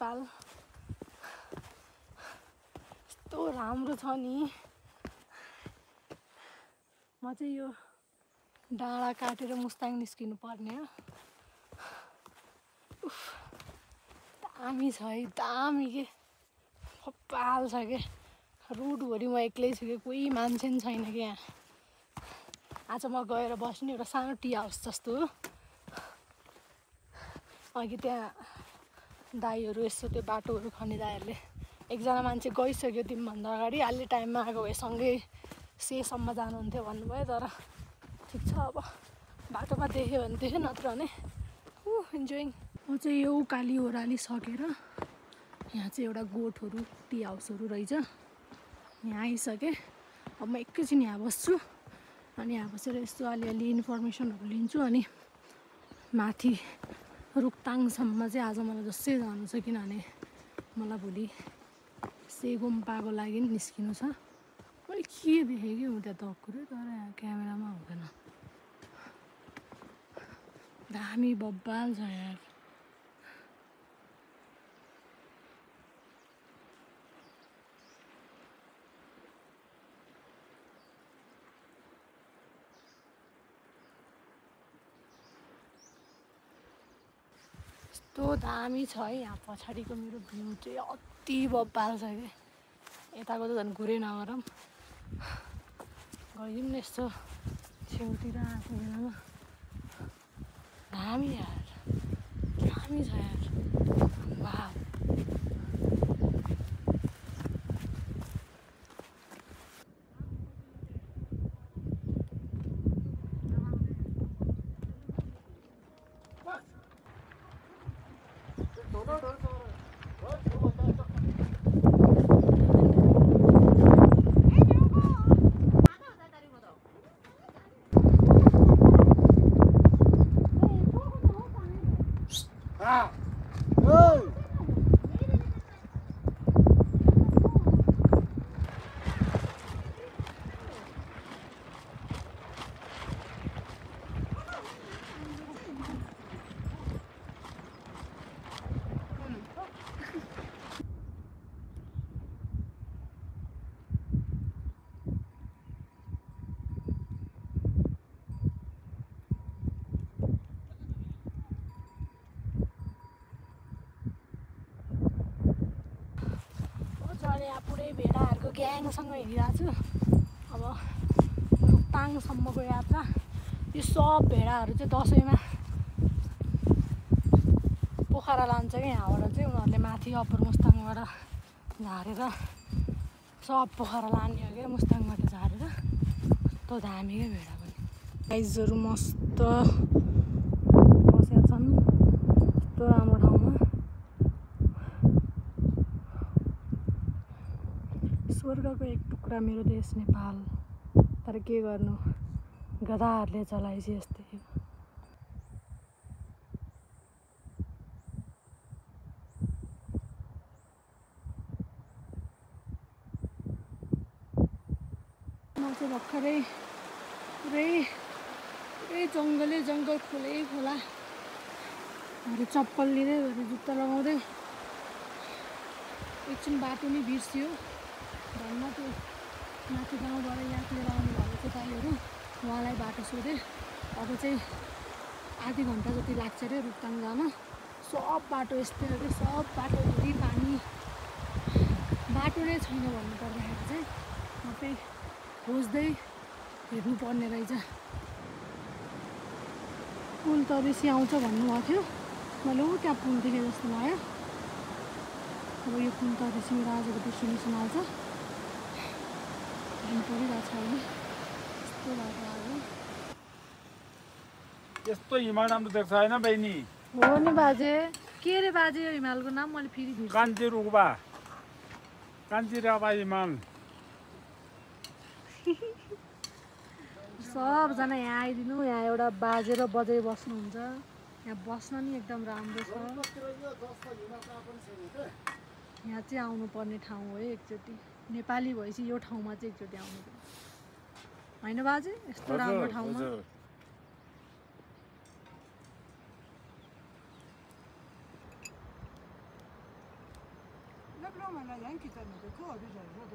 नेपाल यस्तो राम्रो छ नि। म चाहिँ यो डाँडा काटेर मुस्ताङ निस्किनु पर्ने हो। दामी छ है, दामी के कपाल छ के। रुटभरि म एक्लै छु कि, कोही मान्छे पनि छैन कि यहाँ। आज म गएर बस्ने एउटा सानो टी हाउस जस्तो हो। अघि त्यहाँ दाईहरू यसो त्यो बाटोहरू खन्ने दाईहरूले एकजना मान्छे गइसक्यो तिमीभन्दा अगाडि, अलि टाइममा आएको भए सँगै सेसम्म जानुहुन्थ्यो भन्नुभयो। तर ठिक छ, अब बाटोमा देख्यो भने देख्यो, नत्र भने इन्जोइङ। म चाहिँ यो उकाली ओह्राली सकेर यहाँ चाहिँ एउटा गोठहरू टी हाउसहरू रहेछ, यहाँ आइसकेँ। अब म एकैछिन यहाँ बस्छु अनि यहाँ बसेर यस्तो अलिअलि इन्फर्मेसनहरू लिन्छु। अनि माथि रुक्ताङसम्म चाहिँ आज मलाई जसै जानु छ, किनभने मलाई भोलि सेगोम्पाको लागि निस्किनु छ। मैले के देखेँ कि उता तक्कुरै, तर यहाँ क्यामेरामा हुँदैन। दामी बब्बाल छ यार। यस्तो दामी छ है। यहाँ पछाडिको मेरो भ्यू चाहिँ अति बब्बाल छ कि, यताको त झन् कुरै नगरौँ। गइदिउँ न यस्तो छेउतिर आएको बेलामा। दामी यार, दामी छ यार। वाह, यहाँ पुरै भेडाहरूको ग्याङसँग हिँडिरहेको छु। अब रुक्ताङसम्मको यात्रा। यो सब भेडाहरू चाहिँ दसैँमा पोखरा लान्छ कि, यहाँबाट चाहिँ उनीहरूले माथि अप्पर मुस्ताङबाट झारेर सब पोखरा लाने हो क्या, मुस्ताङबाट झारेर। कस्तो दामी क्या भेडा पनि। गाइजहरू मस्त बसेका छन् यस्तो राम्रो ठाउँमा। स्वर्गको एक टुक्रा मेरो देश नेपाल। तर के गर्नु, गधाहरूले चलाएपछि यस्तै हो। म चाहिँ भर्खरै पुरै जङ्गल खोलै खोला भरे चप्पल लिँदै भरे जुत्ता लगाउँदै एकछिन बाटो नि बिर्सियो। धन्न त्यो माथि गाउँबाट याद लिएर आउनु भएको थियो दाइहरू, उहाँलाई बाटो सोधेँ। अब चाहिँ आधी घन्टा जति लाग्छ अरे रुक्ताङ जान। सब बाटो यस्तै हो कि, सब बाटोभरि पानी, बाटो नै छैन भन्नु पर्दाखेरि चाहिँ सबै खोज्दै हेर्नुपर्ने रहेछ। पुल त बेसी आउँछ भन्नुभएको थियो, मैले ऊ त्यहाँ पुल देखेँ जस्तो लाग्यो। अब यो पुल त बेसी मेरो आजको डेस्टिनेसन आउँछ। घाम परिरहेको छ अहिले, यस्तो बाटो आयो। यस्तो हिमाल राम्रो देख्छ होइन बहिनी? हो नि बाजे। के रे बाजे यो हिमालको नाम? मैले फेरि बिर्सेँ। कान्तिरुबा हिमाल। सबजना यहाँ आइदिनु। यहाँ एउटा बाजे र बजै बस्नुहुन्छ। यहाँ बस्न नि एकदम राम्रो छ। यहाँ चाहिँ आउनुपर्ने ठाउँ हो है एकचोटि। नेपाली भएपछि यो ठाउँमा चाहिँ एकचोटि आउनु पर्छ होइन बाजे? यस्तो राम्रो ठाउँमा। त्यसो भने